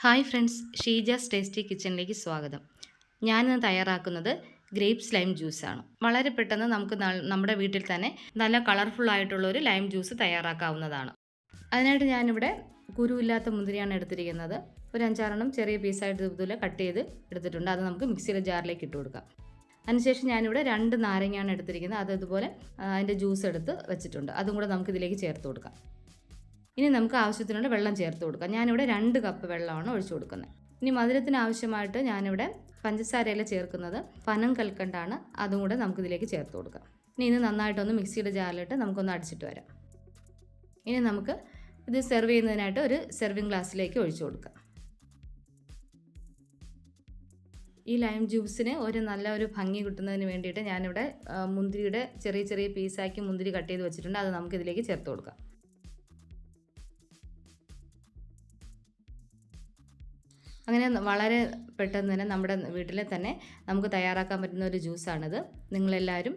Hi friends, Sheeja's tasty കിച്ചണിലേക്ക് സ്വാഗതം. ഞാനിന്ന് തയ്യാറാക്കുന്നത് ഗ്രേപ്സ് ലൈം ജ്യൂസാണ്. വളരെ പെട്ടെന്ന് നമുക്ക് നമ്മുടെ വീട്ടിൽ തന്നെ നല്ല കളർഫുൾ ആയിട്ടുള്ള ഒരു ലൈം ജ്യൂസ് തയ്യാറാക്കാവുന്നതാണ്. അതിനായിട്ട് ഞാനിവിടെ കുരുവില്ലാത്ത മുന്തിരിയാണ് എടുത്തിരിക്കുന്നത്. ഒരു 5-6 ചെറിയ പീസായിട്ട് ഇതുപോലെ കട്ട് ചെയ്ത് എടുത്തിട്ടുണ്ട്. അത് നമുക്ക് മിക്സിയുടെ ജാറിലേക്ക് ഇട്ട് കൊടുക്കാം. അതിനുശേഷം ഞാനിവിടെ 2 നാരങ്ങയാണ് എടുത്തിരിക്കുന്നത്. അത് ഇതുപോലെ അതിൻ്റെ ജ്യൂസ് എടുത്ത് വെച്ചിട്ടുണ്ട്. അതും കൂടെ നമുക്ക് ഇതിലേക്ക് ചേർത്ത് കൊടുക്കാം. ഇനി നമുക്ക് ആവശ്യത്തിനുള്ള വെള്ളം ചേർത്ത് കൊടുക്കാം. ഞാനിവിടെ 2 കപ്പ് വെള്ളമാണ് ഒഴിച്ചു കൊടുക്കുന്നത്. ഇനി മധുരത്തിന് ആവശ്യമായിട്ട് ഞാനിവിടെ പഞ്ചസാരയിൽ ചേർക്കുന്നത് പനം കൽക്കണ്ടാണ്. അതും കൂടെ നമുക്കിതിലേക്ക് ചേർത്ത് കൊടുക്കാം. ഇനി ഇത് നന്നായിട്ടൊന്ന് മിക്സിയുടെ ജാറിലിട്ട് നമുക്കൊന്ന് അടിച്ചിട്ട് വരാം. ഇനി നമുക്ക് ഇത് സെർവ് ചെയ്യുന്നതിനായിട്ട് ഒരു സെർവിങ് ഗ്ലാസ്സിലേക്ക് ഒഴിച്ചു കൊടുക്കാം. ഈ ലൈം ജ്യൂസിന് നല്ല ഒരു ഭംഗി കിട്ടുന്നതിന് വേണ്ടിയിട്ട് ഞാനിവിടെ മുന്തിരിയുടെ ചെറിയ ചെറിയ പീസാക്കി മുന്തിരി കട്ട് ചെയ്ത് വെച്ചിട്ടുണ്ട്. അത് നമുക്കിതിലേക്ക് ചേർത്ത് കൊടുക്കാം. അങ്ങനെ വളരെ പെട്ടെന്ന് തന്നെ നമ്മുടെ വീട്ടിൽ തന്നെ നമുക്ക് തയ്യാറാക്കാൻ പറ്റുന്ന ഒരു ജ്യൂസാണിത്. നിങ്ങളെല്ലാവരും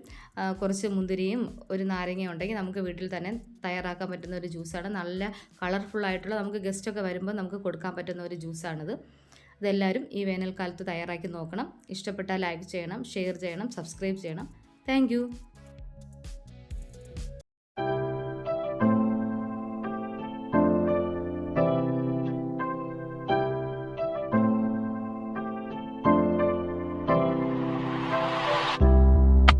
കുറച്ച് മുന്തിരിയും ഒരു നാരങ്ങയും ഉണ്ടെങ്കിൽ നമുക്ക് വീട്ടിൽ തന്നെ തയ്യാറാക്കാൻ പറ്റുന്ന ഒരു ജ്യൂസാണ്. നല്ല കളർഫുള്ളായിട്ടുള്ള നമുക്ക് ഗസ്റ്റൊക്കെ വരുമ്പോൾ നമുക്ക് കൊടുക്കാൻ പറ്റുന്ന ഒരു ജ്യൂസാണിത്. ഇതെല്ലാവരും ഈ വേനൽക്കാലത്ത് തയ്യാറാക്കി നോക്കണം. ഇഷ്ടപ്പെട്ടാൽ ലൈക്ക് ചെയ്യണം, ഷെയർ ചെയ്യണം, സബ്സ്ക്രൈബ് ചെയ്യണം. താങ്ക്